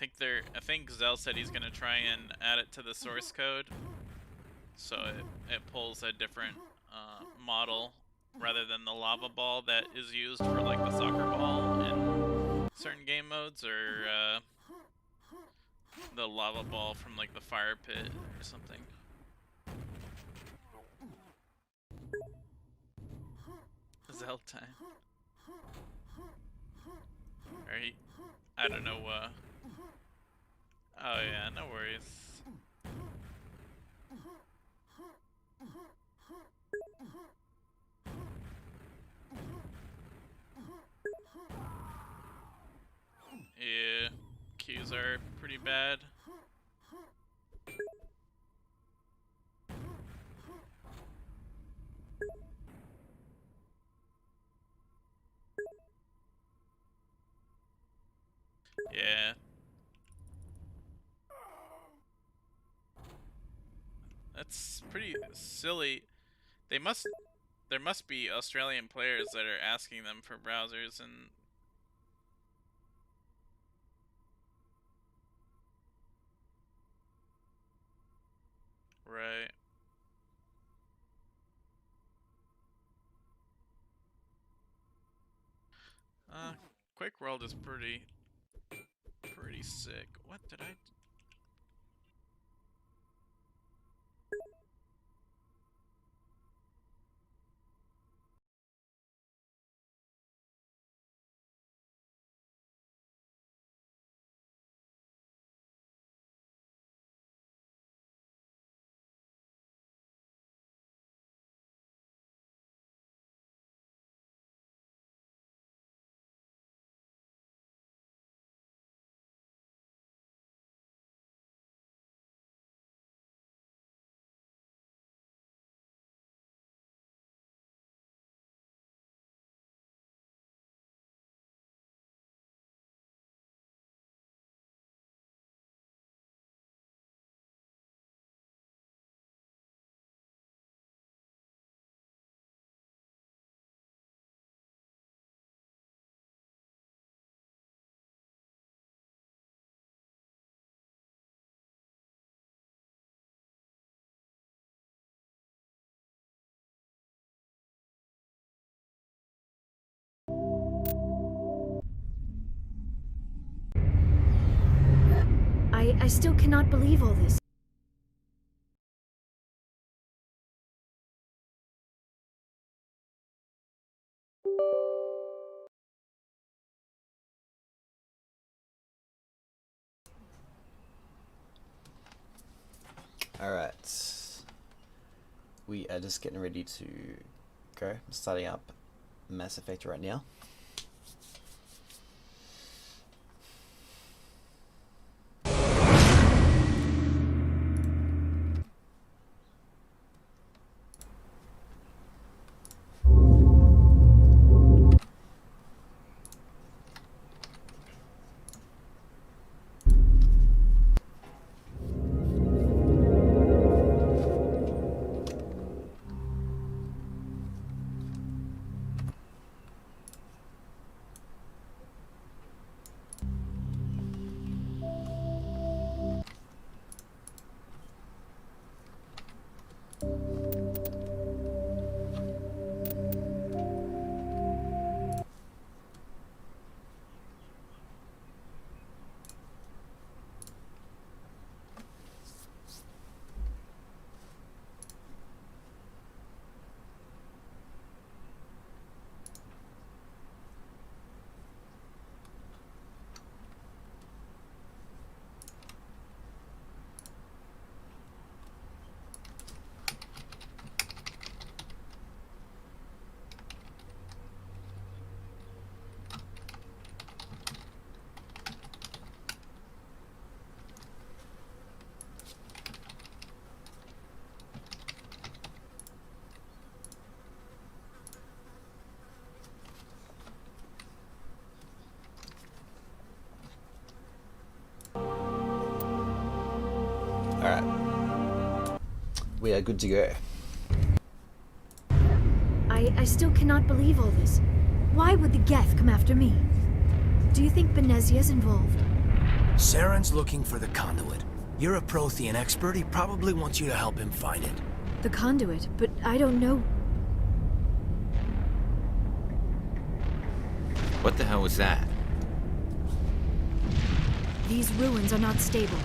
I think Zell said he's gonna try and add it to the source code, so it pulls a different model rather than the lava ball that is used for like the soccer ball in certain game modes, or the lava ball from like the fire pit or something. Zell time. Or I don't know. Oh yeah, no worries. Yeah, queues are pretty bad. Yeah. That's pretty silly. There must be Australian players that are asking them for browsers, and right. Quick World is pretty sick. What did I I still cannot believe all this. Alright. We are just getting ready to go. I'm starting up Mass Effect right now. Alright. We are good to go. I still cannot believe all this. Why would the Geth come after me? Do you think Benezia's involved? Saren's looking for the conduit. You're a Prothean expert, he probably wants you to help him find it. The conduit, but I don't know. What the hell was that? These ruins are not stable.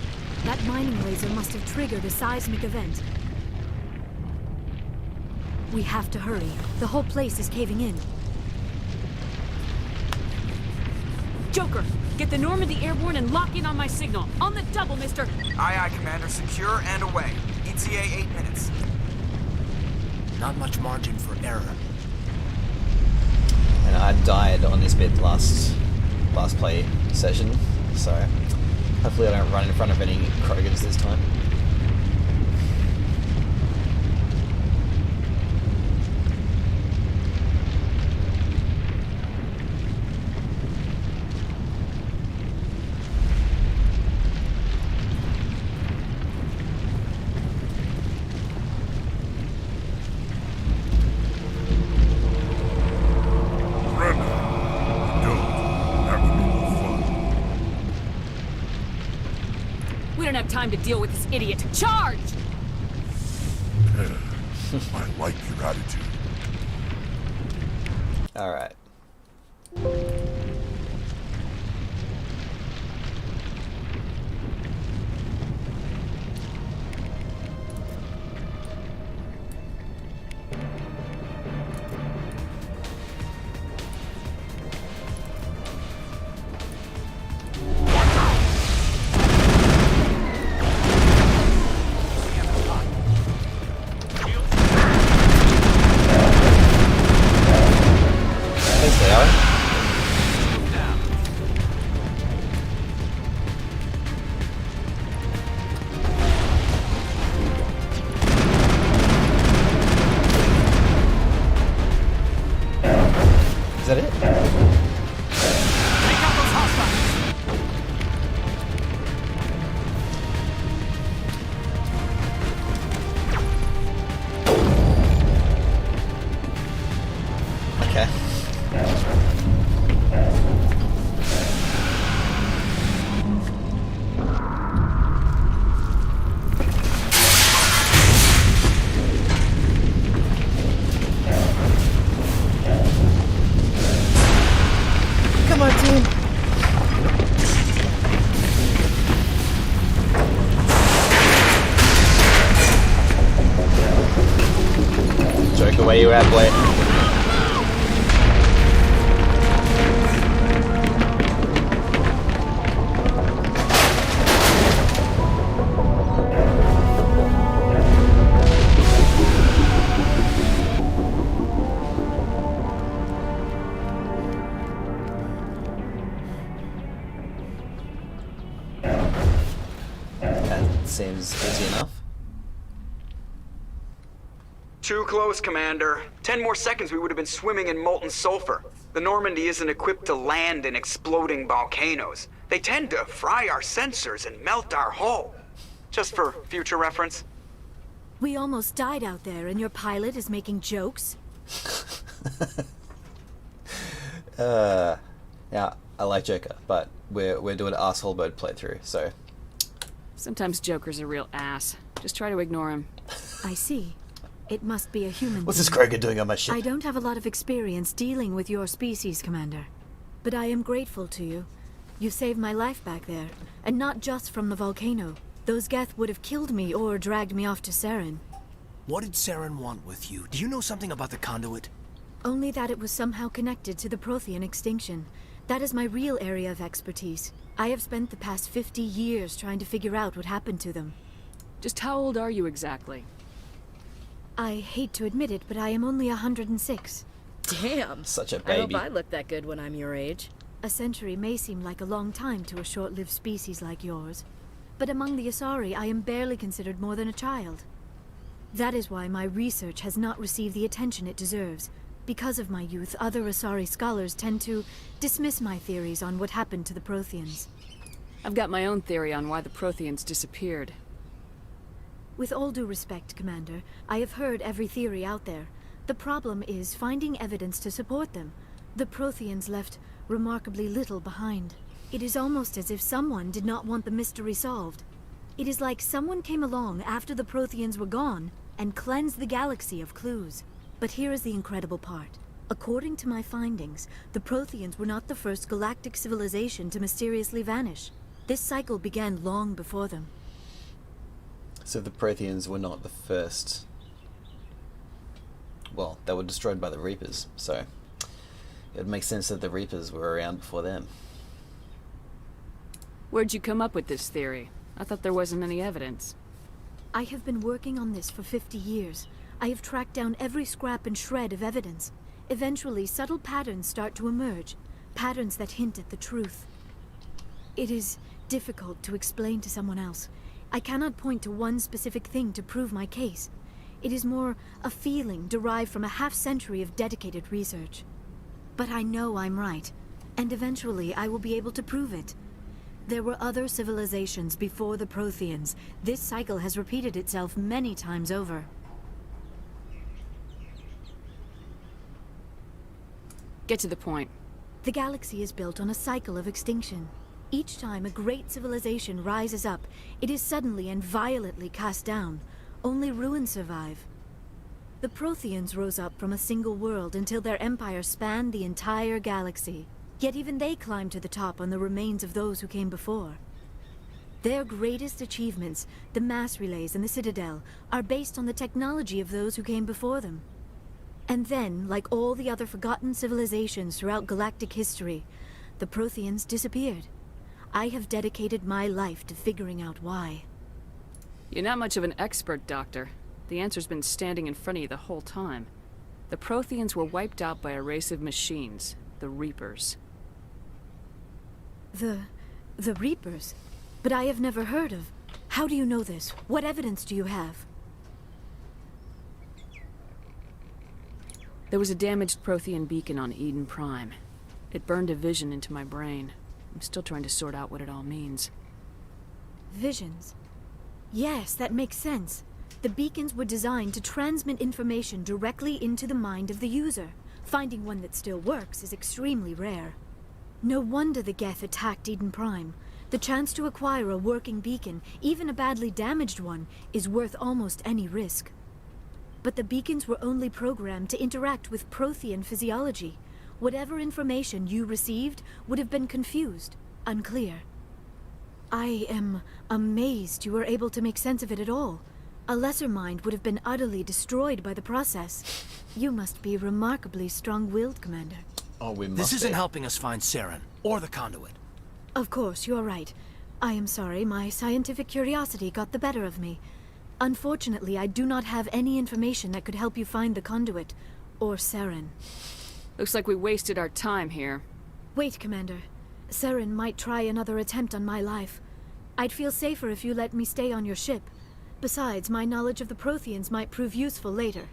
That mining laser must have triggered a seismic event. We have to hurry. The whole place is caving in. Joker, get the Normandy airborne and lock in on my signal. On the double, mister. Aye, aye, Commander. Secure and away. ETA 8 minutes. Not much margin for error. And I died on this bit last play session, so hopefully I don't run in front of any Krogans this time. We don't have time to deal with this idiot. Charge! I like your attitude. Alright. Thanks, Leo. Is that it? Take out those hostiles! Okay. Come on, team. Joker, where you at, boy? That seems easy enough. Too close, Commander. 10 more seconds we would have been swimming in molten sulfur. The Normandy isn't equipped to land in exploding volcanoes. They tend to fry our sensors and melt our hull. Just for future reference. We almost died out there, and your pilot is making jokes? Yeah, I like Joker, but we're doing an asshole mode playthrough, so Sometimes Joker's a real ass. Just try to ignore him. I see. It must be a human what's this thing. Krogan doing on my I ship? don't have a lot of experience dealing with your species, Commander. But I am grateful to you. You saved my life back there, and not just from the volcano. Those Geth would have killed me or dragged me off to Saren. What did Saren want with you? Do you know something about the conduit? Only that it was somehow connected to the Prothean extinction. That is my real area of expertise. I have spent the past 50 years trying to figure out what happened to them. Just how old are you exactly? I hate to admit it, but I am only 106. Damn. Such a I hope baby. I look that good when I'm your age. A century may seem like a long time to a short-lived species like yours, but among the Asari, I am barely considered more than a child. That is why my research has not received the attention it deserves. Because of my youth, other Asari scholars tend to dismiss my theories on what happened to the Protheans. I've got my own theory on why the Protheans disappeared. With all due respect, Commander, I have heard every theory out there. The problem is finding evidence to support them. The Protheans left remarkably little behind. It is almost as if someone did not want the mystery solved. It is like someone came along after the Protheans were gone and cleansed the galaxy of clues. But here is the incredible part. According to my findings, the Protheans were not the first galactic civilization to mysteriously vanish. This cycle began long before them. So the Protheans were not the first. Well, they were destroyed by the Reapers, so it makes sense that the Reapers were around before them. Where'd you come up with this theory? I thought there wasn't any evidence. I have been working on this for 50 years. I have tracked down every scrap and shred of evidence. Eventually, subtle patterns start to emerge, patterns that hint at the truth. It is difficult to explain to someone else. I cannot point to one specific thing to prove my case. It is more a feeling derived from a half-century of dedicated research. But I know I'm right, and eventually I will be able to prove it. There were other civilizations before the Protheans. This cycle has repeated itself many times over. Get to the point. The galaxy is built on a cycle of extinction. Each time a great civilization rises up, it is suddenly and violently cast down. Only ruins survive. The Protheans rose up from a single world until their empire spanned the entire galaxy. Yet even they climbed to the top on the remains of those who came before. Their greatest achievements, the mass relays and the Citadel, are based on the technology of those who came before them. And then, like all the other forgotten civilizations throughout galactic history, the Protheans disappeared. I have dedicated my life to figuring out why. You're not much of an expert, Doctor. The answer's been standing in front of you the whole time. The Protheans were wiped out by a race of machines, the Reapers. The Reapers? But I have never heard of. How do you know this? What evidence do you have? There was a damaged Prothean beacon on Eden Prime. It burned a vision into my brain. I'm still trying to sort out what it all means. Visions? Yes, that makes sense. The beacons were designed to transmit information directly into the mind of the user. Finding one that still works is extremely rare. No wonder the Geth attacked Eden Prime. The chance to acquire a working beacon, even a badly damaged one, is worth almost any risk. But the beacons were only programmed to interact with Prothean physiology. Whatever information you received would have been confused, unclear. I am amazed you were able to make sense of it at all. A lesser mind would have been utterly destroyed by the process. You must be remarkably strong-willed, Commander. Oh, we must This isn't be. helping us find Saren, or the conduit. Of course, you're right. I am sorry, my scientific curiosity got the better of me. Unfortunately, I do not have any information that could help you find the conduit, or Saren. Looks like we wasted our time here. Wait, Commander. Saren might try another attempt on my life. I'd feel safer if you let me stay on your ship. Besides, my knowledge of the Protheans might prove useful later.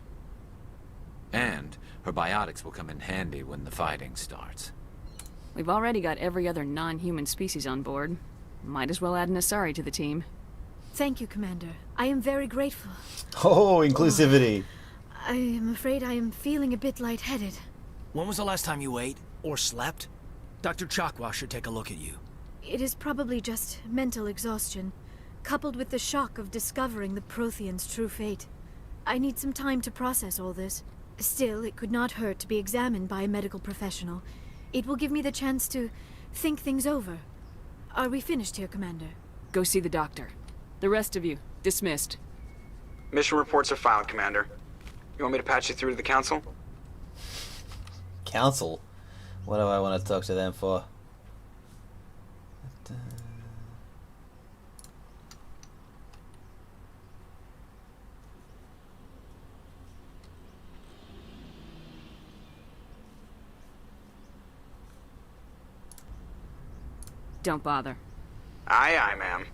And her biotics will come in handy when the fighting starts. We've already got every other non-human species on board. Might as well add an Asari to the team. Thank you, Commander. I am very grateful. Oh, inclusivity. I am afraid I am feeling a bit lightheaded. When was the last time you ate, or slept? Dr. Chakwa should take a look at you. It is probably just mental exhaustion, coupled with the shock of discovering the Protheans' true fate. I need some time to process all this. Still, it could not hurt to be examined by a medical professional. It will give me the chance to think things over. Are we finished here, Commander? Go see the doctor. The rest of you, dismissed. Mission reports are filed, Commander. You want me to patch you through to the Council? Council? What do I want to talk to them for? Don't bother. Aye, aye, ma'am.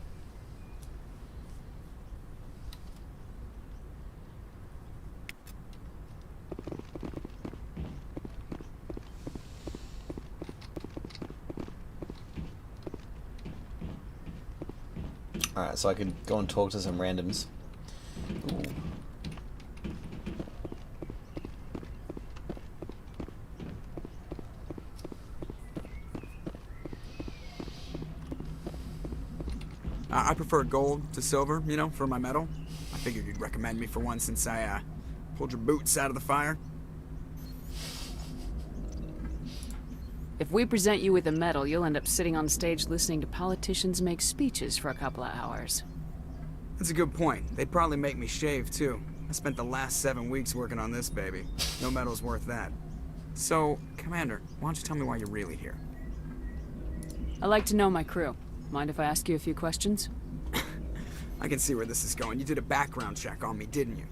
Alright, so I could go and talk to some randoms. Ooh. I prefer gold to silver, you know, for my medal. I figured you'd recommend me for one since I, pulled your boots out of the fire. If we present you with a medal, you'll end up sitting on stage listening to politicians make speeches for a couple of hours. That's a good point. They'd probably make me shave, too. I spent the last 7 weeks working on this baby. No medal's worth that. So, Commander, why don't you tell me why you're really here? I like to know my crew. Mind if I ask you a few questions? I can see where this is going. You did a background check on me, didn't you?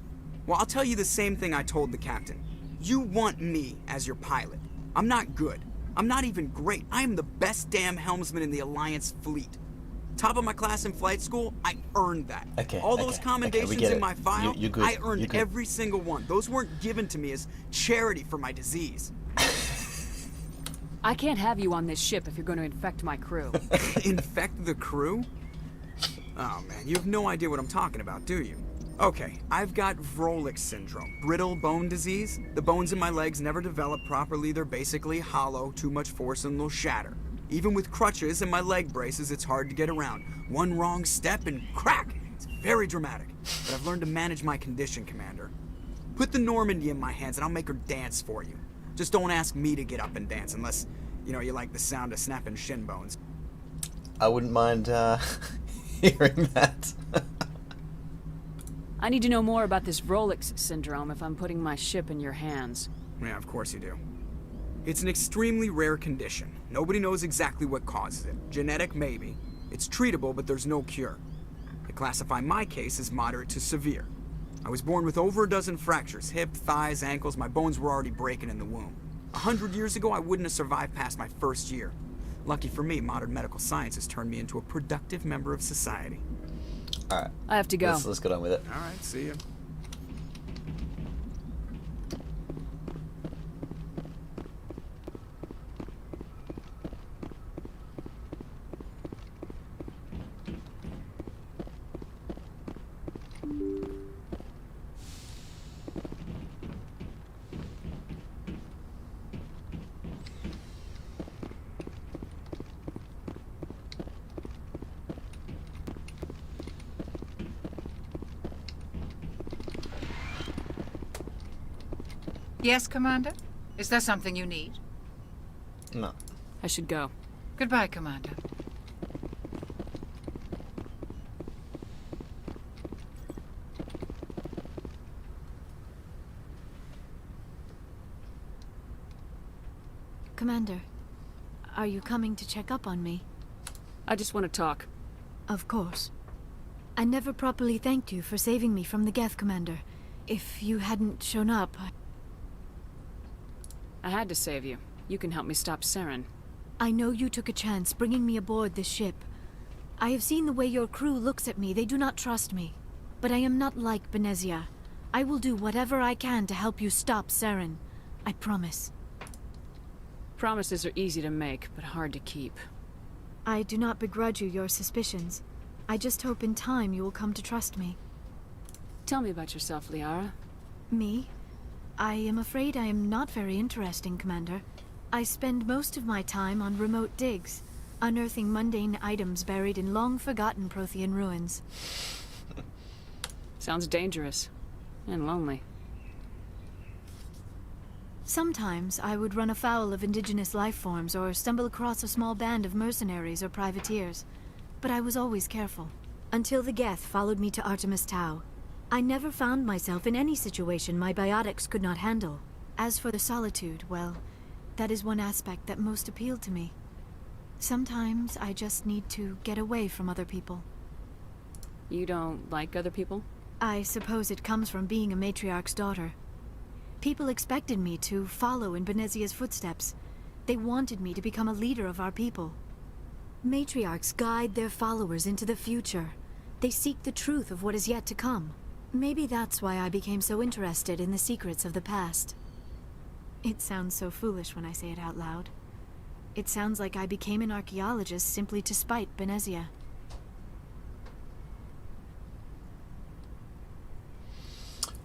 Well, I'll tell you the same thing I told the captain. You want me as your pilot. I'm not good. I'm not even great. I am the best damn helmsman in the Alliance fleet. Top of my class in flight school, I earned that. Okay, All those commendations in my file, you're good. I earned every single one. Those weren't given to me as charity for my disease. I can't have you on this ship if you're going to infect my crew. Infect the crew? Oh man, you have no idea what I'm talking about, do you? Okay, I've got Vrolik syndrome, brittle bone disease. The bones in my legs never develop properly. They're basically hollow, too much force and they'll shatter. Even with crutches and my leg braces, it's hard to get around. One wrong step and crack! It's very dramatic. But I've learned to manage my condition, Commander. Put the Normandy in my hands and I'll make her dance for you. Just don't ask me to get up and dance unless, you know, you like the sound of snapping shin bones. I wouldn't mind hearing that. I need to know more about this Vrolik syndrome if I'm putting my ship in your hands. Yeah, of course you do. It's an extremely rare condition. Nobody knows exactly what causes it. Genetic, maybe. It's treatable, but there's no cure. They classify my case as moderate to severe. I was born with over a dozen fractures, hip, thighs, ankles. My bones were already breaking in the womb. 100 years ago, I wouldn't have survived past my first year. Lucky for me, modern medical science has turned me into a productive member of society. Alright. I have to go. Let's get on with it. Alright, see ya. Yes, Commander? Is there something you need? No. I should go. Goodbye, Commander. Commander, are you coming to check up on me? I just want to talk. Of course. I never properly thanked you for saving me from the Geth, Commander. If you hadn't shown up, I had to save you. You can help me stop Saren. I know you took a chance bringing me aboard this ship. I have seen the way your crew looks at me. They do not trust me. But I am not like Benezia. I will do whatever I can to help you stop Saren. I promise. Promises are easy to make, but hard to keep. I do not begrudge you your suspicions. I just hope in time you will come to trust me. Tell me about yourself, Liara. Me? I am afraid I am not very interesting, Commander. I spend most of my time on remote digs, unearthing mundane items buried in long-forgotten Prothean ruins. Sounds dangerous. And lonely. Sometimes I would run afoul of indigenous life forms or stumble across a small band of mercenaries or privateers. But I was always careful. Until the Geth followed me to Artemis Tau. I never found myself in any situation my biotics could not handle. As for the solitude, well, that is one aspect that most appealed to me. Sometimes I just need to get away from other people. You don't like other people? I suppose it comes from being a matriarch's daughter. People expected me to follow in Benezia's footsteps. They wanted me to become a leader of our people. Matriarchs guide their followers into the future. They seek the truth of what is yet to come. Maybe that's why I became so interested in the secrets of the past. It sounds so foolish when I say it out loud. It sounds like I became an archaeologist simply to spite Benezia.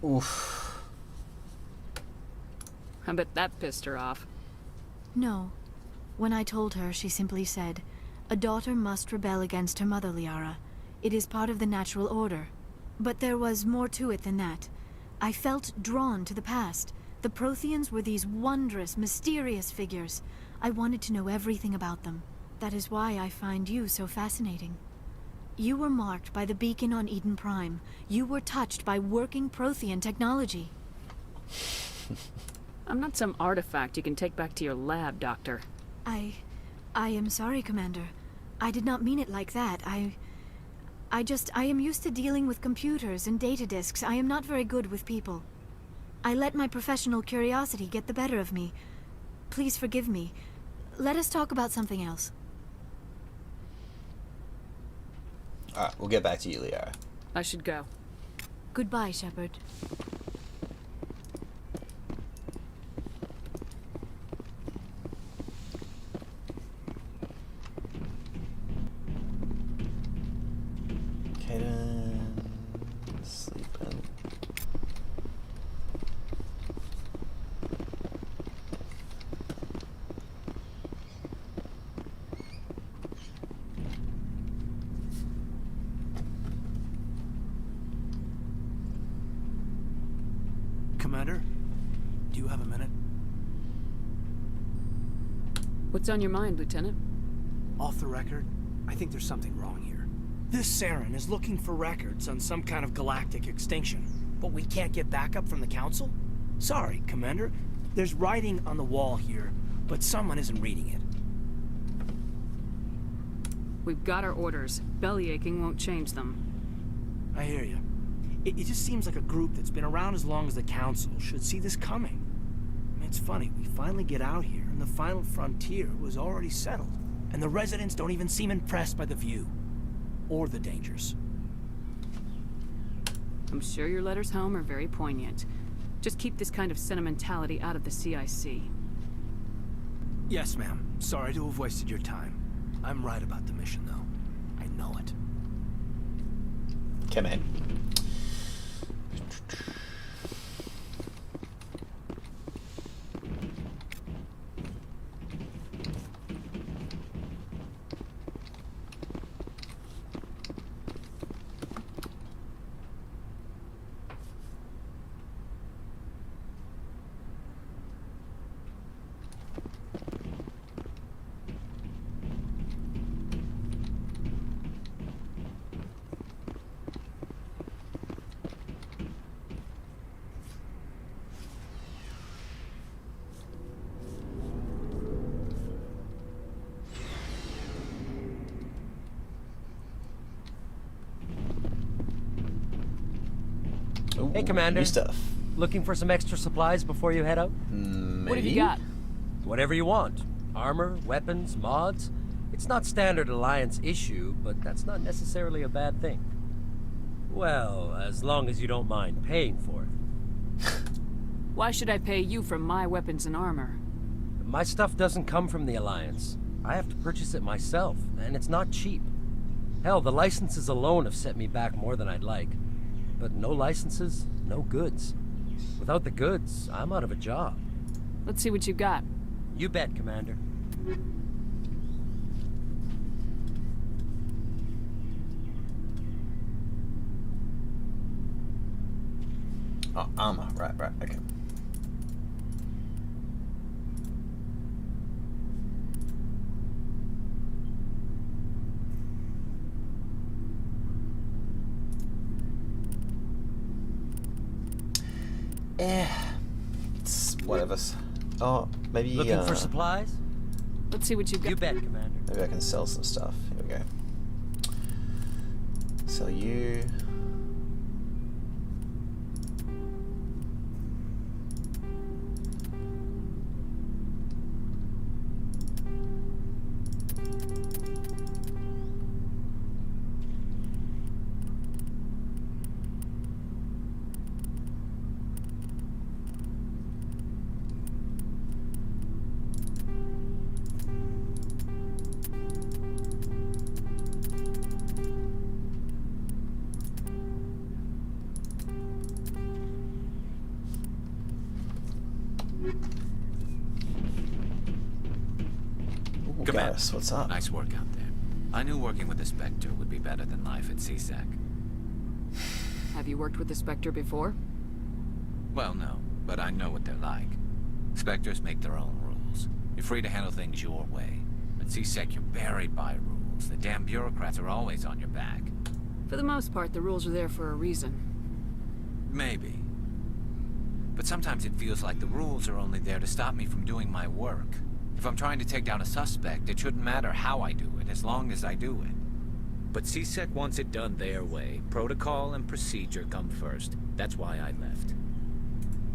Oof. I bet that pissed her off. No. When I told her, she simply said, "A daughter must rebel against her mother, Liara. It is part of the natural order. But there was more to it than that. I felt drawn to the past. The Protheans were these wondrous, mysterious figures. I wanted to know everything about them. That is why I find you so fascinating. You were marked by the beacon on Eden Prime. You were touched by working Prothean technology. I'm not some artifact you can take back to your lab, Doctor. I am sorry, Commander. I did not mean it like that. I am used to dealing with computers and data disks. I am not very good with people. I let my professional curiosity get the better of me. Please forgive me. Let us talk about something else. Alright, we'll get back to you, Liara. I should go. Goodbye, Shepard. Kaden, sleeping. Commander, do you have a minute? What's on your mind, Lieutenant? Off the record, I think there's something wrong here. This Saren is looking for records on some kind of galactic extinction, but we can't get backup from the Council? Sorry, Commander. There's writing on the wall here, but someone isn't reading it. We've got our orders. Belly aching won't change them. I hear you. It just seems like a group that's been around as long as the Council should see this coming. I mean, it's funny, we finally get out here, and the final frontier was already settled. And the residents don't even seem impressed by the view. Or the dangers. I'm sure your letters home are very poignant. Just keep this kind of sentimentality out of the CIC. Yes, ma'am. Sorry to have wasted your time. I'm right about the mission, though. I know it. Okay, man. Ooh, hey, Commander. New stuff. Looking for some extra supplies before you head out? Maybe? What have you got? Whatever you want. Armor, weapons, mods. It's not standard Alliance issue, but that's not necessarily a bad thing. Well, as long as you don't mind paying for it. Why should I pay you for my weapons and armor? My stuff doesn't come from the Alliance. I have to purchase it myself, and it's not cheap. Hell, the licenses alone have set me back more than I'd like. But no licenses, no goods. Without the goods, I'm out of a job. Let's see what you got. You bet, Commander. Oh, armor. Right, okay. It's whatever. Oh, maybe. Looking for supplies? Let's see what you got. You bet, Commander. Maybe I can sell some stuff. Here we go. Sell you. Commander, Garrus, what's up? nice work out there. I knew working with the Spectre would be better than life at CSEC. Have you worked with the Spectre before? Well, no, but I know what they're like. Spectres make their own rules. You're free to handle things your way. At CSEC, you're buried by rules. The damn bureaucrats are always on your back. For the most part, the rules are there for a reason. Maybe. But sometimes it feels like the rules are only there to stop me from doing my work. If I'm trying to take down a suspect, it shouldn't matter how I do it, as long as I do it. But CSEC wants it done their way. Protocol and procedure come first. That's why I left.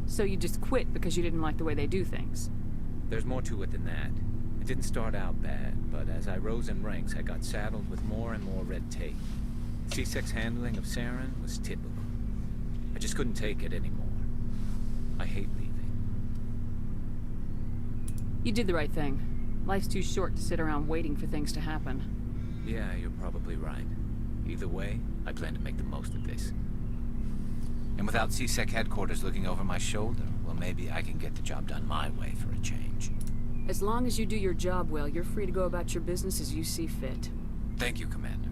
So you just quit because you didn't like the way they do things? There's more to it than that. It didn't start out bad, but as I rose in ranks, I got saddled with more and more red tape. CSEC's handling of Saren was typical. I just couldn't take it anymore. I hate leaving. You did the right thing. Life's too short to sit around waiting for things to happen. Yeah, you're probably right. Either way, I plan to make the most of this. And without CSEC headquarters looking over my shoulder, well, maybe I can get the job done my way for a change. As long as you do your job well, you're free to go about your business as you see fit. Thank you, Commander.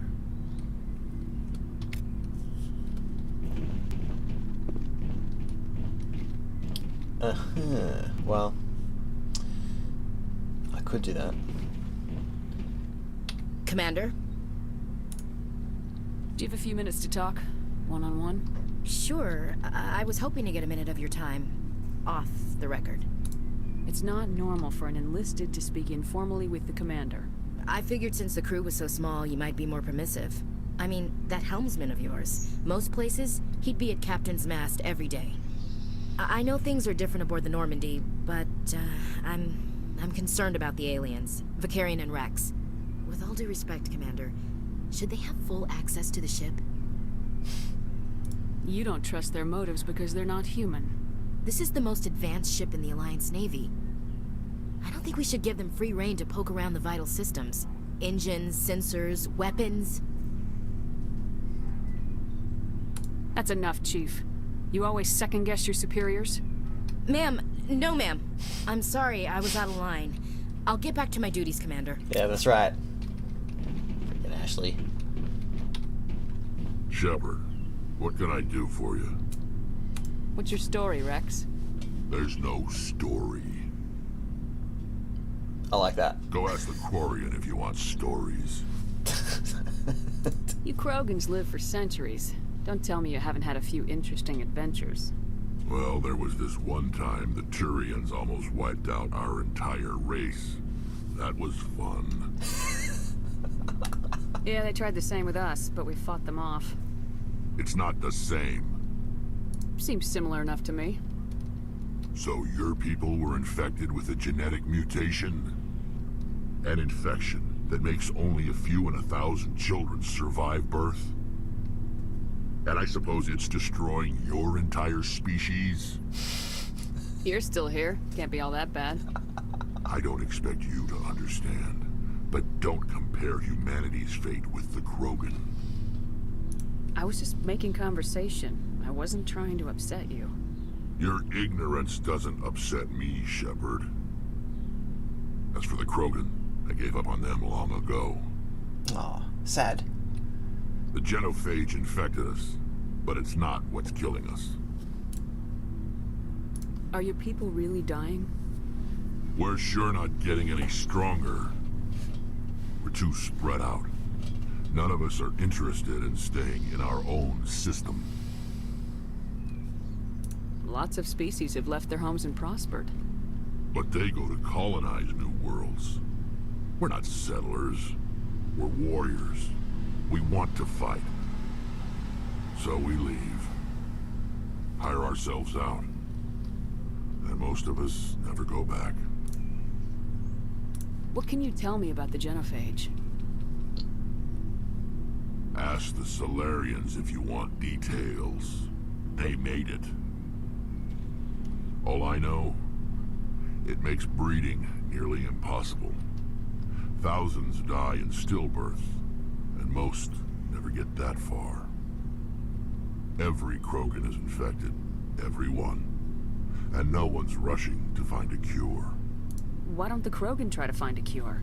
Well, I could do that. Commander? Do you have a few minutes to talk? One-on-one? Sure. I was hoping to get a minute of your time. Off the record. It's not normal for an enlisted to speak informally with the commander. I figured since the crew was so small, you might be more permissive. I mean, that helmsman of yours. Most places, he'd be at Captain's Mast every day. I know things are different aboard the Normandy, but, I'm concerned about the aliens. Vicarian and Rex. With all due respect, Commander, should they have full access to the ship? You don't trust their motives because they're not human. This is the most advanced ship in the Alliance Navy. I don't think we should give them free rein to poke around the vital systems. Engines, sensors, weapons. That's enough, Chief. You always second-guess your superiors? Ma'am, no ma'am. I'm sorry, I was out of line. I'll get back to my duties, Commander. Yeah, that's right. Freaking Ashley. Shepard, what can I do for you? What's your story, Rex? There's no story. I like that. Go ask the Quarian if you want stories. You Krogans live for centuries. Don't tell me you haven't had a few interesting adventures. Well, there was this one time the Turians almost wiped out our entire race. That was fun. Yeah, they tried the same with us, but we fought them off. It's not the same. Seems similar enough to me. So your people were infected with a genetic mutation? An infection that makes only a few in 1,000 children survive birth? And I suppose it's destroying your entire species? You're still here. Can't be all that bad. I don't expect you to understand, but don't compare humanity's fate with the Krogan. I was just making conversation. I wasn't trying to upset you. Your ignorance doesn't upset me, Shepard. As for the Krogan, I gave up on them long ago. Aw, sad. The genophage infected us, but it's not what's killing us. Are your people really dying? We're sure not getting any stronger. We're too spread out. None of us are interested in staying in our own system. Lots of species have left their homes and prospered. But they go to colonize new worlds. We're not settlers. We're warriors. We want to fight. So we leave. Hire ourselves out. And most of us never go back. What can you tell me about the genophage? Ask the Solarians if you want details. They made it. All I know, it makes breeding nearly impossible. Thousands die in stillbirth, and most never get that far. Every Krogan is infected, every one. And no one's rushing to find a cure. Why don't the Krogan try to find a cure?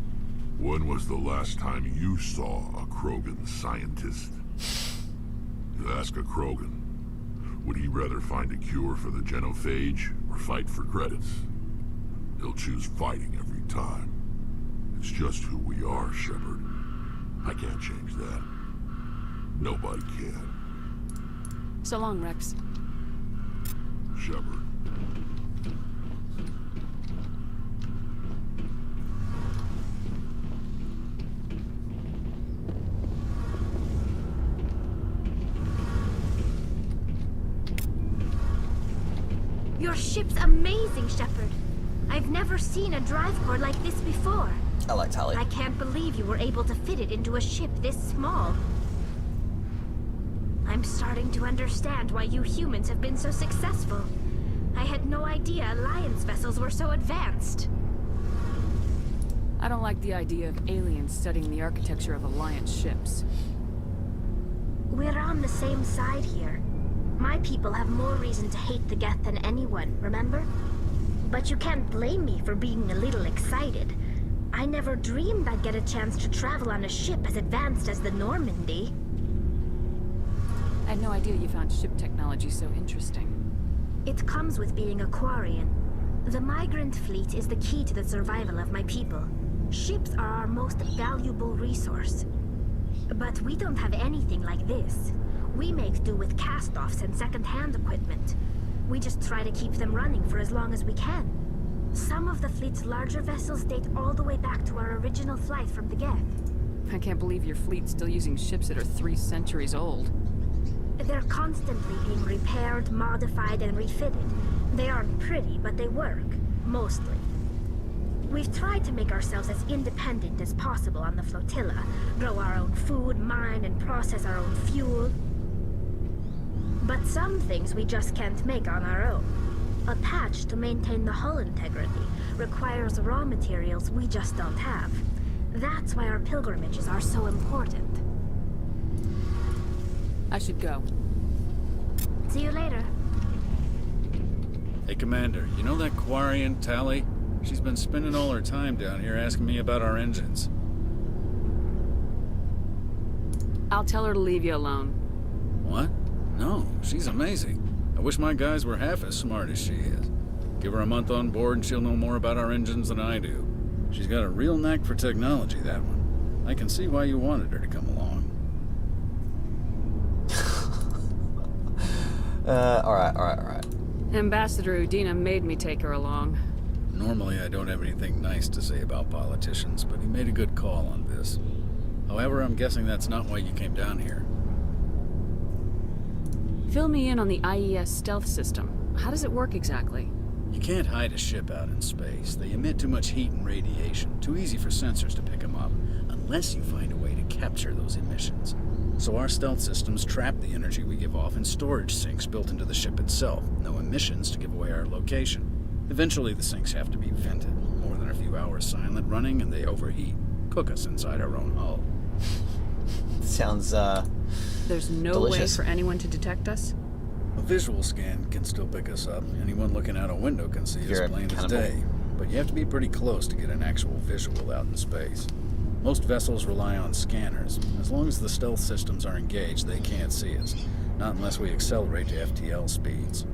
When was the last time you saw a Krogan scientist? You ask a Krogan, would he rather find a cure for the genophage or fight for credits? He'll choose fighting every time. It's just who we are, Shepard. I can't change that. Nobody can. So long, Rex. Shepard. Your ship's amazing, Shepard. I've never seen a drive core like this before. I like Tali. I can't believe you were able to fit it into a ship this small. I'm starting to understand why you humans have been so successful. I had no idea Alliance vessels were so advanced. I don't like the idea of aliens studying the architecture of Alliance ships. We're on the same side here. My people have more reason to hate the Geth than anyone, remember? But you can't blame me for being a little excited. I never dreamed I'd get a chance to travel on a ship as advanced as the Normandy. I had no idea you found ship technology so interesting. It comes with being a Quarian. The migrant fleet is the key to the survival of my people. Ships are our most valuable resource. But we don't have anything like this. We make do with cast-offs and second-hand equipment. We just try to keep them running for as long as we can. Some of the fleet's larger vessels date all the way back to our original flight from the Geth. I can't believe your fleet's still using ships that are 3 centuries old. They're constantly being repaired, modified, and refitted. They aren't pretty, but they work. Mostly. We've tried to make ourselves as independent as possible on the flotilla. Grow our own food, mine, and process our own fuel. But some things we just can't make on our own. A patch to maintain the hull integrity requires raw materials we just don't have. That's why our pilgrimages are so important. I should go. See you later. Hey, Commander, you know that Quarian, Tali? She's been spending all her time down here asking me about our engines. I'll tell her to leave you alone. What? No, she's amazing. I wish my guys were half as smart as she is. Give her a month on board and she'll know more about our engines than I do. She's got a real knack for technology, that one. I can see why you wanted her to come along. Alright. Ambassador Udina made me take her along. Normally I don't have anything nice to say about politicians, but he made a good call on this. However, I'm guessing that's not why you came down here. Fill me in on the IES stealth system. How does it work exactly? You can't hide a ship out in space. They emit too much heat and radiation. Too easy for sensors to pick them up, unless you find a way to capture those emissions. So our stealth systems trap the energy we give off in storage sinks built into the ship itself. No emissions to give away our location. Eventually the sinks have to be vented. More than a few hours silent running and they overheat. Cook us inside our own hull. Sounds, There's no delicious. way for anyone to detect us? A visual scan can still pick us up. Anyone looking out a window can see us plain as day. But you have to be pretty close to get an actual visual out in space. Most vessels rely on scanners. As long as the stealth systems are engaged, they can't see us. Not unless we accelerate to FTL speeds.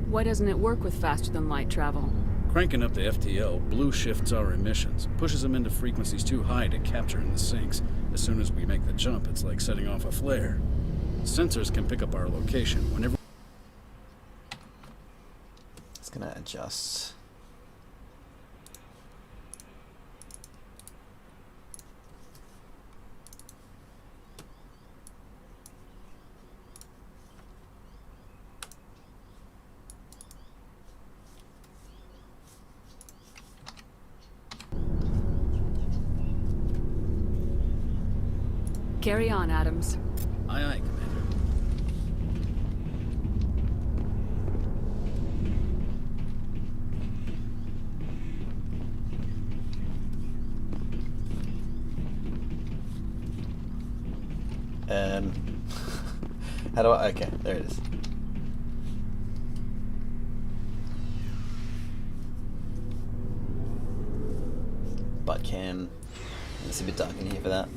Why doesn't it work with faster-than-light travel? Cranking up the FTL blue shifts our emissions, pushes them into frequencies too high to capture in the sinks. As soon as we make the jump, it's like setting off a flare. Sensors can pick up our location whenever... It's gonna adjust. Carry on, Adams. Aye, aye, Commander. How do I... Okay, there it is. Butt cam. It's a bit dark in here for that.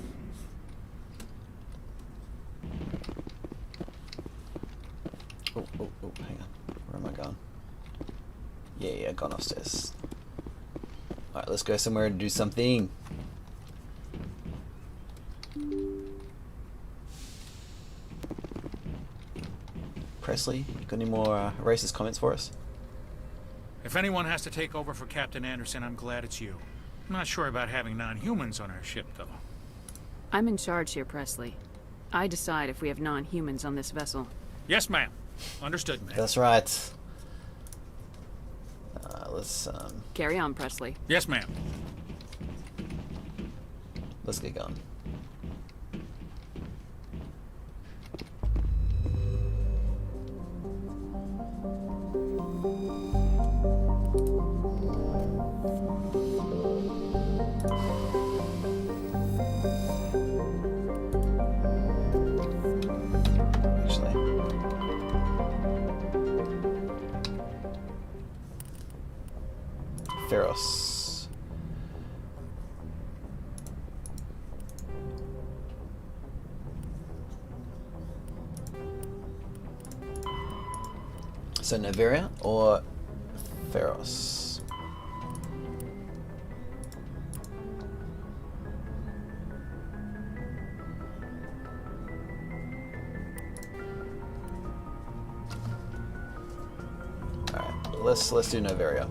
Oh, hang on. Where am I going? Yeah, gone upstairs. Alright, let's go somewhere and do something. Presley, got any more racist comments for us? If anyone has to take over for Captain Anderson, I'm glad it's you. I'm not sure about having non-humans on our ship, though. I'm in charge here, Presley. I decide if we have non-humans on this vessel. Yes, ma'am. Understood, ma'am. That's right. Let's Carry on, Presley. Yes, ma'am. let's get going. Feros. So Noveria or Feros? Alright, let's do Noveria.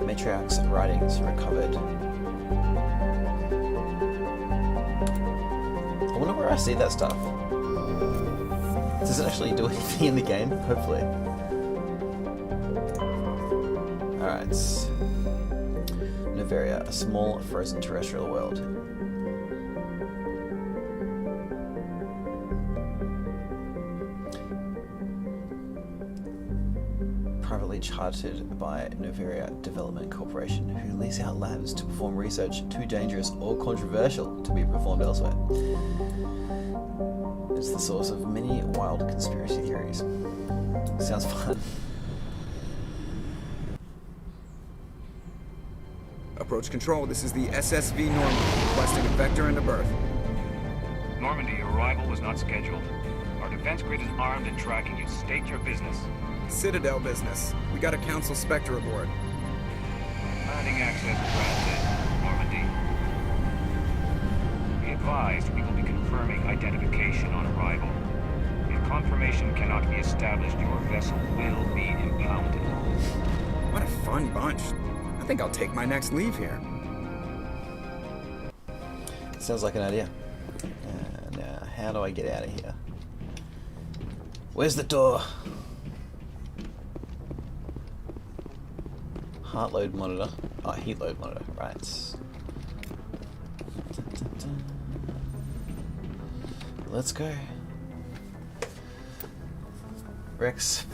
Matriarch's writings recovered. I wonder where I see that stuff. Does it actually do anything in the game? Hopefully. Alright. Noveria, a small frozen terrestrial world. Privately chartered by Noveria Development Corporation, who lease out labs to perform research too dangerous or controversial to be performed elsewhere. It's the source of many wild conspiracy theories. Sounds fun. Approach control, this is the SSV Normandy, requesting a vector and a berth. Normandy, your arrival was not scheduled. Our defense grid is armed and tracking you. State your business. Citadel business. We got a Council Spectre aboard. Landing access granted, Normandy. Be advised, we will be confirming identification on arrival. If confirmation cannot be established, your vessel will be impounded. What a fun bunch. I think I'll take my next leave here. Sounds like an idea. Now, how do I get out of here? Where's the door? Heart load monitor. Oh, heat load monitor. Right. Let's go. Rex,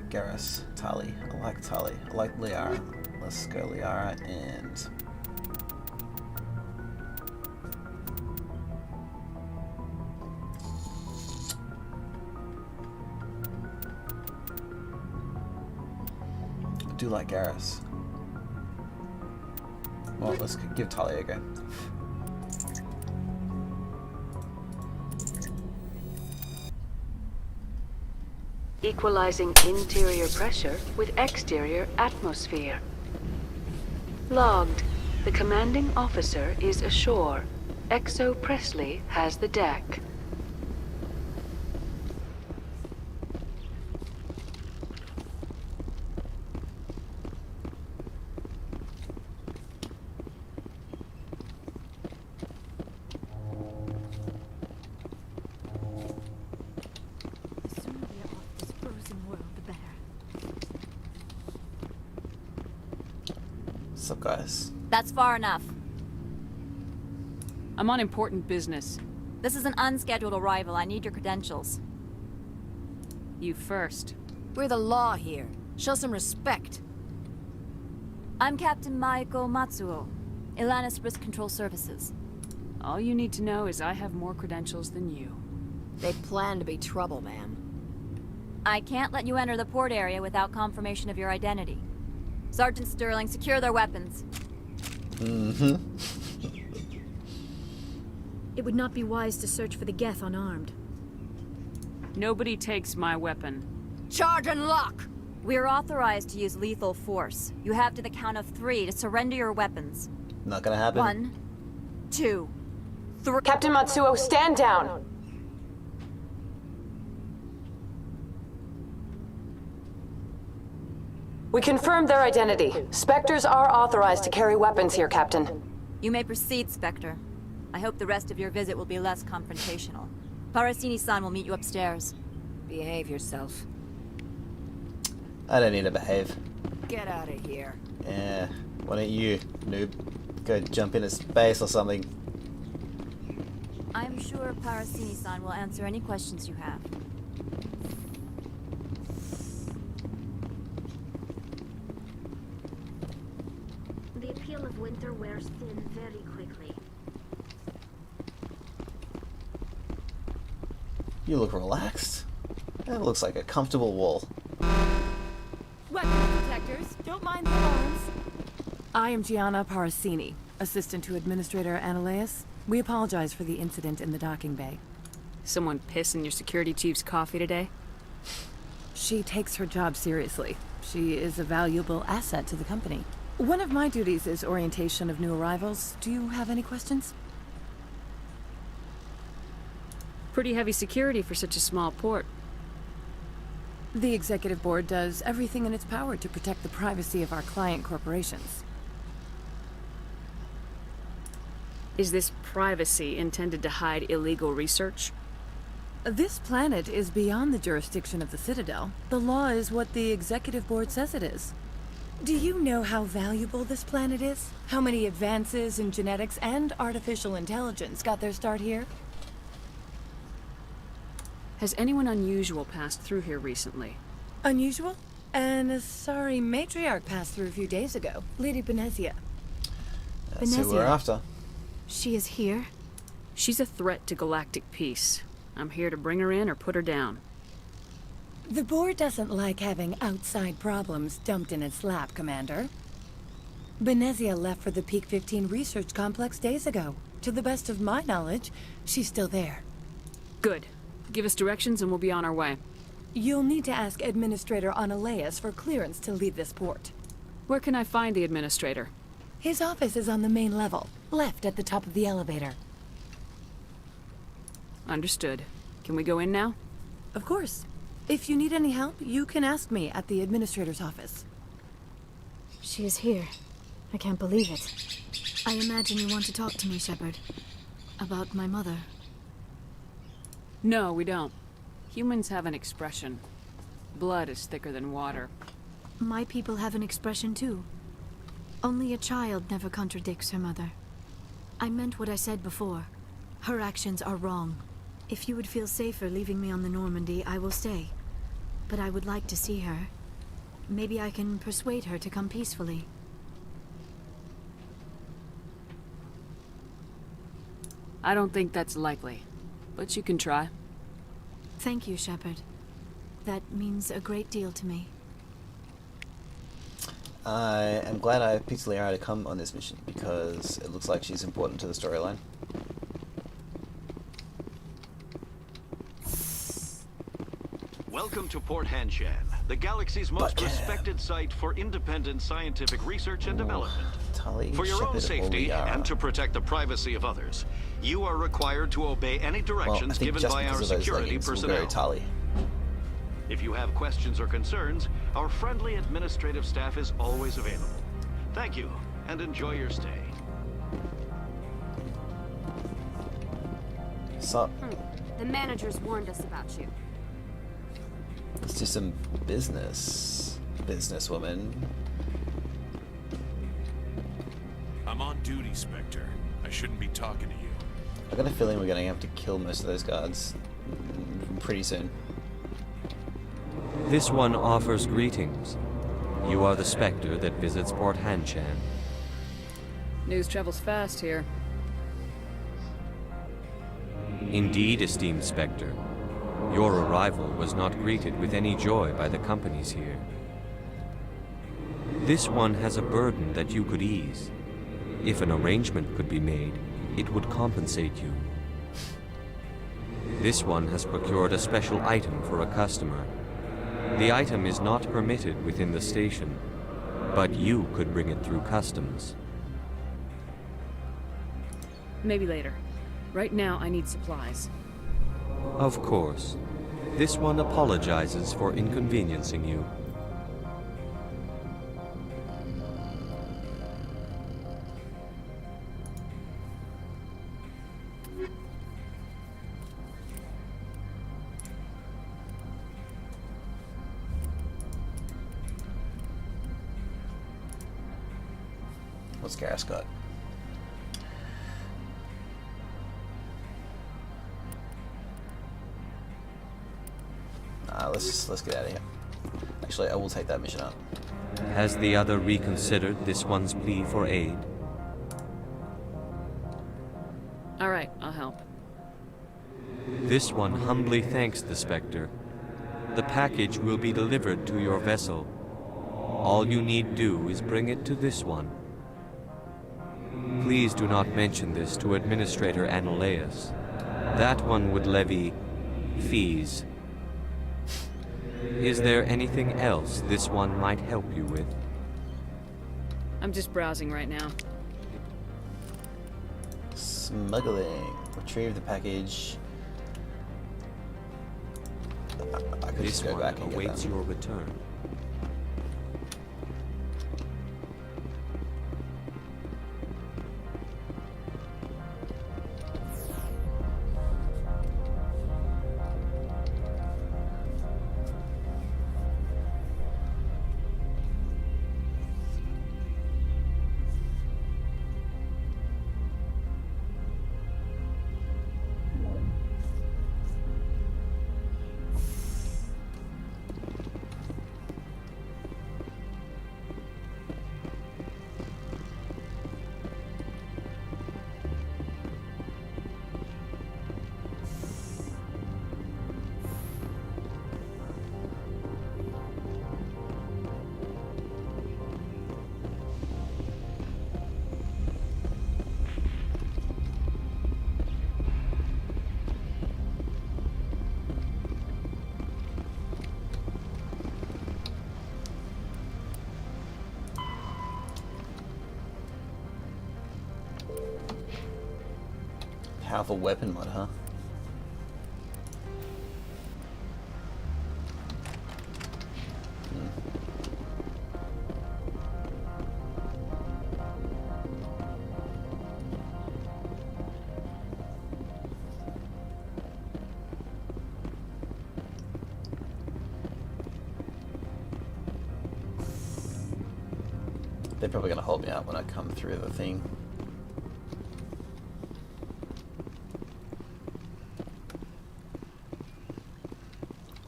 Garrus, Tali. I like Tali. I like Liara. Let's go Liara and... I do like Garrus. Well, let's give Tali a go. Equalizing interior pressure with exterior atmosphere. Logged. The commanding officer is ashore. Exo Presley has the deck. The sooner we are off this frozen world, the better. What's up, guys? That's far enough. I'm on important business. This is an unscheduled arrival. I need your credentials. You first. We're the law here. Show some respect. I'm Captain Maiko Matsuo, Ilanis Risk Control Services. All you need to know is I have more credentials than you. They plan to be trouble, ma'am. I can't let you enter the port area without confirmation of your identity. Sergeant Sterling, secure their weapons. Mm-hmm. It would not be wise to search for the Geth unarmed. Nobody takes my weapon. Charge and lock! We're authorized to use lethal force. You have to the count of 3 to surrender your weapons. Not gonna happen. 1, 2, 3. Captain Matsuo, stand down! We confirmed their identity. Spectres are authorized to carry weapons here, Captain. You may proceed, Spectre. I hope the rest of your visit will be less confrontational. Parasini-san will meet you upstairs. Behave yourself. I don't need to behave. Get out of here. Yeah, why don't you, noob, go jump into space or something? I'm sure Parasini-san will answer any questions you have. The appeal of winter wears thin very quickly. You look relaxed. That looks like a comfortable wall. Weapons detectors, don't mind the alarms. I am Gianna Parasini, assistant to Administrator Ananias. We apologize for the incident in the docking bay. Someone piss in your security chief's coffee today? She takes her job seriously. She is a valuable asset to the company. One of my duties is orientation of new arrivals. Do you have any questions? Pretty heavy security for such a small port. The executive board does everything in its power to protect the privacy of our client corporations. Is this privacy intended to hide illegal research? This planet is beyond the jurisdiction of the Citadel. The law is what the executive board says it is. Do you know how valuable this planet is? How many advances in genetics and artificial intelligence got their start here? Has anyone unusual passed through here recently? Unusual? An Asari matriarch passed through a few days ago. Lady Benezia. That's who we're after. She is here? She's a threat to galactic peace. I'm here to bring her in or put her down. The board doesn't like having outside problems dumped in its lap, Commander. Benezia left for the Peak 15 research complex days ago. To the best of my knowledge, she's still there. Good. Give us directions and we'll be on our way. You'll need to ask Administrator Ananias for clearance to leave this port. Where can I find the Administrator? His office is on the main level, left at the top of the elevator. Understood. Can we go in now? Of course. If you need any help, you can ask me at the Administrator's office. She is here. I can't believe it. I imagine you want to talk to me, Shepard. About my mother. No, we don't. Humans have an expression. Blood is thicker than water. My people have an expression too. Only a child never contradicts her mother. I meant what I said before. Her actions are wrong. If you would feel safer leaving me on the Normandy, I will stay. But I would like to see her. Maybe I can persuade her to come peacefully. I don't think that's likely. But you can try. Thank you, Shepard. That means a great deal to me. I am glad I picked Liara to come on this mission because it looks like she's important to the storyline. Welcome to Port Hanshan, the galaxy's most respected site for independent scientific research and development. Tali, For your own Shepherd safety Oliara. and to protect the privacy of others, you are required to obey any Well, I directions think given just by because our of those security leggings, we'll go personnel. Tali. If you have questions or concerns, our friendly administrative staff is always available. Thank you, and enjoy your stay. So, The managers warned us about you. let's do some business, businesswoman. I'm on duty, Spectre. I shouldn't be talking to you. I got a feeling we're gonna have to kill most of those guards pretty soon. This one offers greetings. You are the Spectre that visits Port Hanshan. News travels fast here. Indeed, esteemed Spectre. Your arrival was not greeted with any joy by the companies here. This one has a burden that you could ease. If an arrangement could be made, it would compensate you. This one has procured a special item for a customer. The item is not permitted within the station, but you could bring it through customs. Maybe later. Right now, I need supplies. Of course. This one apologizes for inconveniencing you. What's Garrus got? Let's get out of here. Actually, I will take that mission up. Has the other reconsidered this one's plea for aid? All right, I'll help. This one humbly thanks the Spectre. The package will be delivered to your vessel. All you need do is bring it to this one. Please do not mention this to Administrator Annaleus. That one would levy fees. Is there anything else this one might help you with? I'm just browsing right now. Smuggling. Retrieve the package. I could This just go one back and get awaits them. your return. Powerful weapon mod, huh? They're probably gonna hold me up when I come through the thing.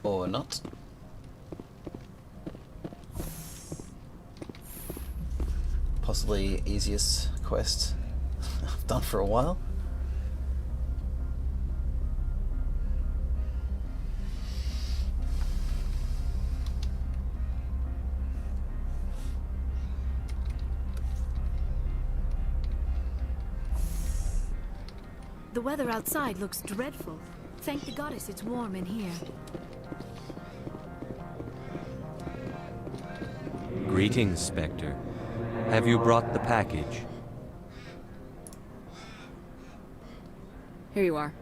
Or not. Possibly easiest quest I've done for a while. The weather outside looks dreadful. Thank the goddess it's warm in here. Greetings, Spectre. Have you brought the package? Here you are.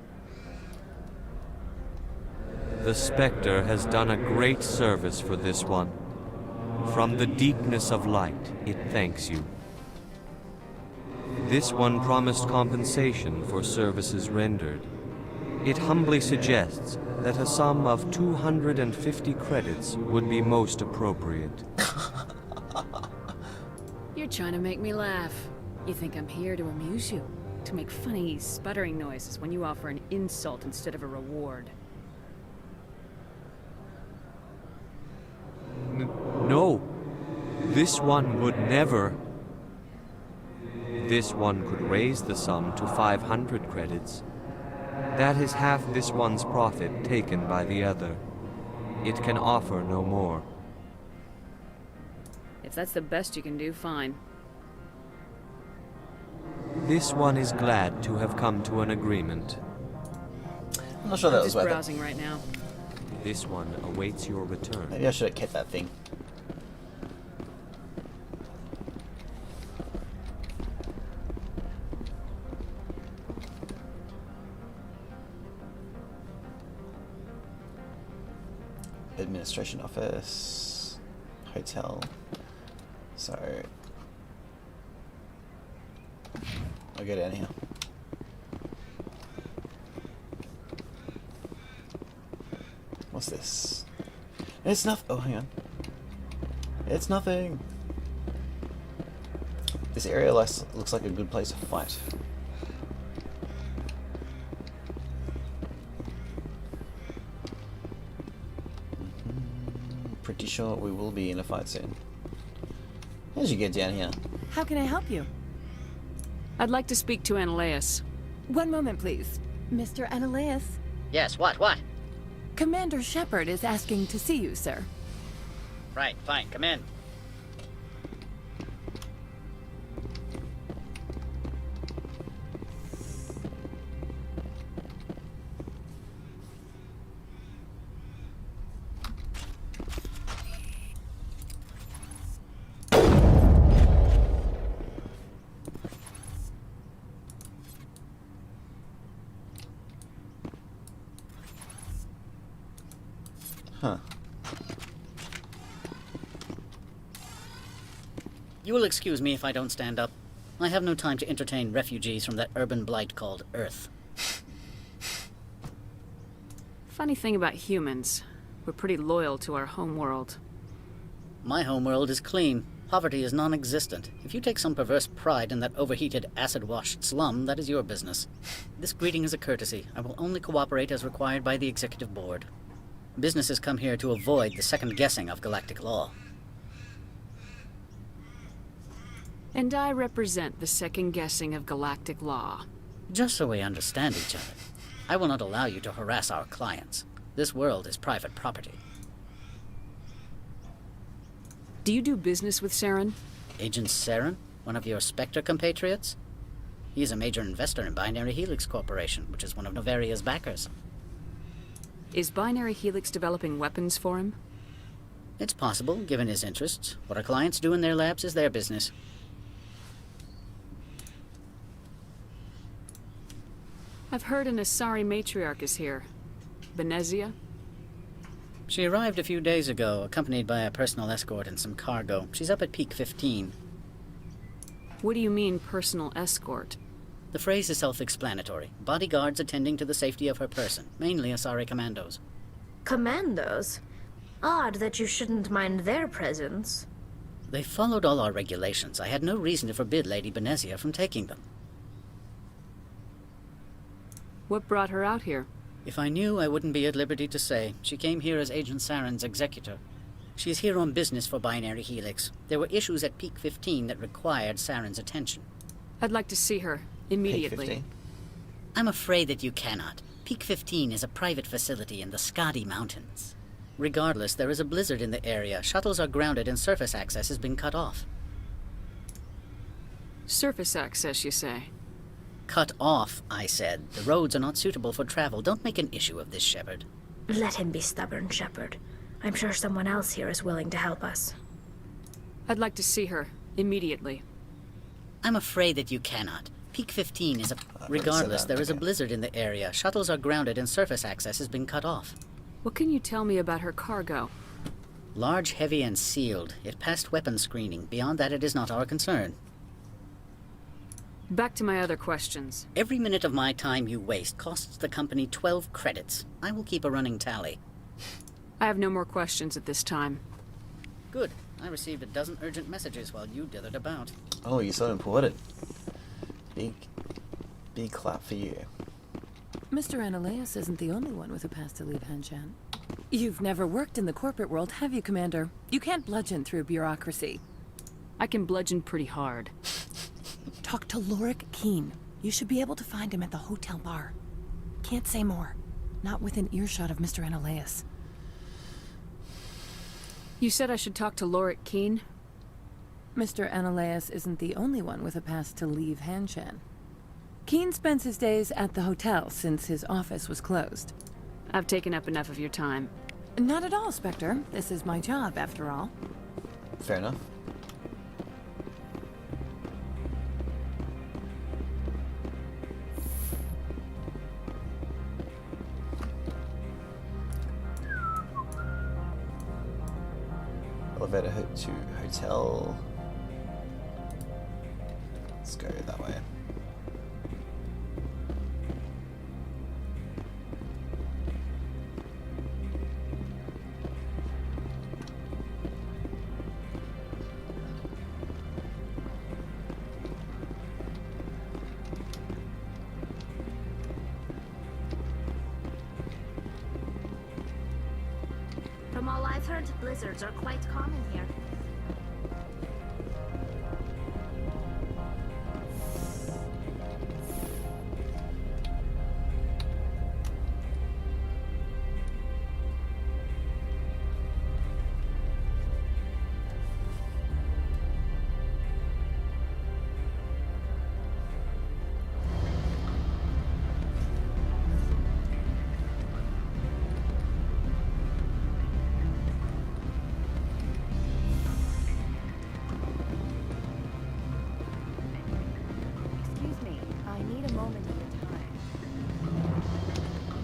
The Spectre has done a great service for this one. From the deepness of light, it thanks you. This one promised compensation for services rendered. It humbly suggests that a sum of 250 credits would be most appropriate. You're trying to make me laugh. You think I'm here to amuse you? To make funny, sputtering noises when you offer an insult instead of a reward. No, this one would never. This one could raise the sum to 500 credits. That is half this one's profit taken by the other. It can offer no more. If that's the best you can do, fine. This one is glad to have come to an agreement. I'm not sure that I'm was just worth it. browsing right now. This one awaits your return. Maybe I should have kept that thing. Administration office, hotel. So I'll go down here. What's this? It's nothing. Oh, hang on. It's nothing. This area looks like a good place to fight. Pretty sure we will be in a fight soon. As you get down here. How can I help you? I'd like to speak to Ananias. One moment, please. Mr. Ananias? Yes, what? Commander Shepard is asking to see you, sir. Right, fine, come in. Huh. You will excuse me if I don't stand up. I have no time to entertain refugees from that urban blight called Earth. Funny thing about humans, we're pretty loyal to our home world. My homeworld is clean. Poverty is non-existent. If you take some perverse pride in that overheated, acid-washed slum, that is your business. This greeting is a courtesy. I will only cooperate as required by the Executive Board. Businesses come here to avoid the second guessing of galactic law. And I represent the second guessing of galactic law. Just so we understand each other, I will not allow you to harass our clients. This world is private property. Do you do business with Saren? Agent Saren? One of your Spectre compatriots? He is a major investor in Binary Helix Corporation, which is one of Novaria's backers. Is Binary Helix developing weapons for him? It's possible, given his interests. What our clients do in their labs is their business. I've heard an Asari matriarch is here. Benezia? She arrived a few days ago, accompanied by a personal escort and some cargo. She's up at Peak 15. What do you mean, personal escort? The phrase is self-explanatory. Bodyguards attending to the safety of her person, mainly Asari commandos. Commandos? Odd that you shouldn't mind their presence. They followed all our regulations. I had no reason to forbid Lady Benezia from taking them. What brought her out here? If I knew, I wouldn't be at liberty to say. She came here as Agent Saren's executor. She is here on business for Binary Helix. There were issues at Peak 15 that required Saren's attention. I'd like to see her. Immediately. Peak 15? I'm afraid that you cannot. Peak 15 is a private facility in the Skadi Mountains. Regardless, there is a blizzard in the area. Shuttles are grounded and surface access has been cut off. Surface access, you say? Cut off, I said. The roads are not suitable for travel. Don't make an issue of this, Shepard. Let him be stubborn, Shepard. I'm sure someone else here is willing to help us. I'd like to see her. Immediately. I'm afraid that you cannot. Peak 15 is a... Regardless, there is a blizzard in the area. Shuttles are grounded and surface access has been cut off. What can you tell me about her cargo? Large, heavy, and sealed. It passed weapons screening. Beyond that, it is not our concern. Back to my other questions. Every minute of my time you waste costs the company 12 credits. I will keep a running tally. I have no more questions at this time. Good. I received a dozen urgent messages while you dithered about. Oh, you're so important. Big clap for you. Mr. Ananias isn't the only one with a pass to leave Hanshan. You've never worked in the corporate world, have you, Commander? You can't bludgeon through bureaucracy. I can bludgeon pretty hard. Talk to Lorik Keen. You should be able to find him at the hotel bar. Can't say more. Not within earshot of Mr. Ananias. You said I should talk to Lorik Keen? Mr. Ananias isn't the only one with a pass to leave Hanshan. Keen spends his days at the hotel since his office was closed. I've taken up enough of your time. Not at all, Spectre. This is my job, after all. Fair enough. Elevator to hotel. Let's go that way. From all I've heard, blizzards are quite common here.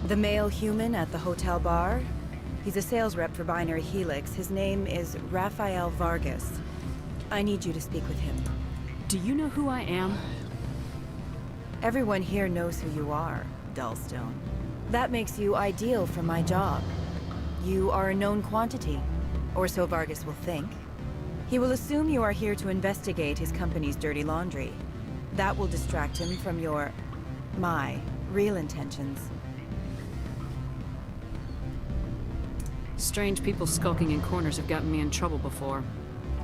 The male human at the hotel bar? He's a sales rep for Binary Helix. His name is Rafael Vargas. I need you to speak with him. Do you know who I am? Everyone here knows who you are, Dullstone. That makes you ideal for my job. You are a known quantity, or so Vargas will think. He will assume you are here to investigate his company's dirty laundry. That will distract him from my real intentions. Strange people skulking in corners have gotten me in trouble before.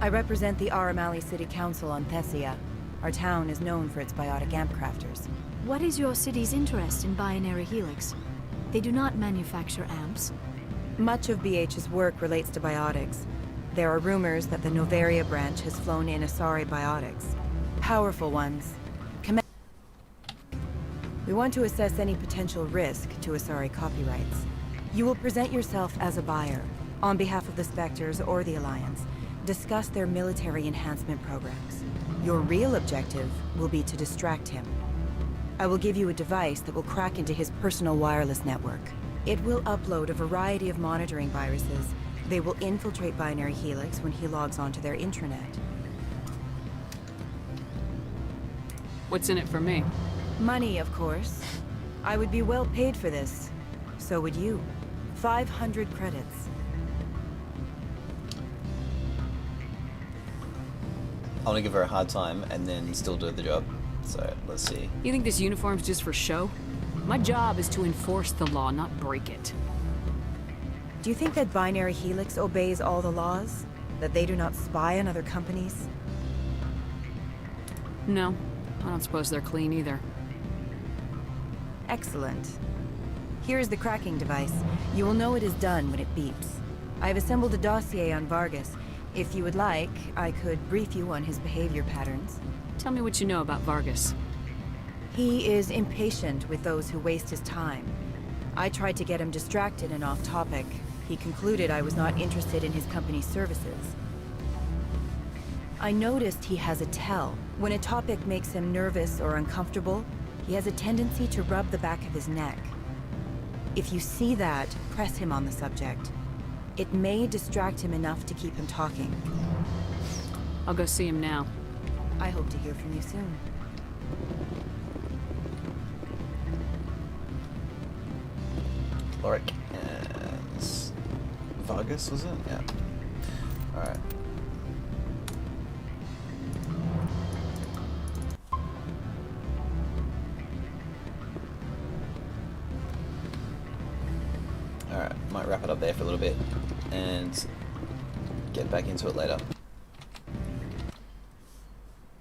I represent the Aramali City Council on Thessia. Our town is known for its biotic amp crafters. What is your city's interest in Binary Helix? They do not manufacture amps. Much of BH's work relates to biotics. There are rumors that the Novaria branch has flown in Asari biotics. Powerful ones. We want to assess any potential risk to Asari copyrights. You will present yourself as a buyer, on behalf of the Spectres or the Alliance. Discuss their military enhancement programs. Your real objective will be to distract him. I will give you a device that will crack into his personal wireless network. It will upload a variety of monitoring viruses. They will infiltrate Binary Helix when he logs onto their intranet. What's in it for me? Money, of course. I would be well paid for this. So would you. 500 credits. I want to give her a hard time and then still do the job. So, let's see. You think this uniform's just for show? My job is to enforce the law, not break it. Do you think that Binary Helix obeys all the laws? That they do not spy on other companies? No, I don't suppose they're clean either. Excellent. Here is the cracking device. You will know it is done when it beeps. I have assembled a dossier on Vargas. If you would like, I could brief you on his behavior patterns. Tell me what you know about Vargas. He is impatient with those who waste his time. I tried to get him distracted and off topic. He concluded I was not interested in his company's services. I noticed he has a tell. When a topic makes him nervous or uncomfortable, he has a tendency to rub the back of his neck. If you see that, press him on the subject. It may distract him enough to keep him talking. I'll go see him now. I hope to hear from you soon. Lorik and Vargas, was it? Yeah. Alright. Alright, might wrap it up there for a little bit and get back into it later.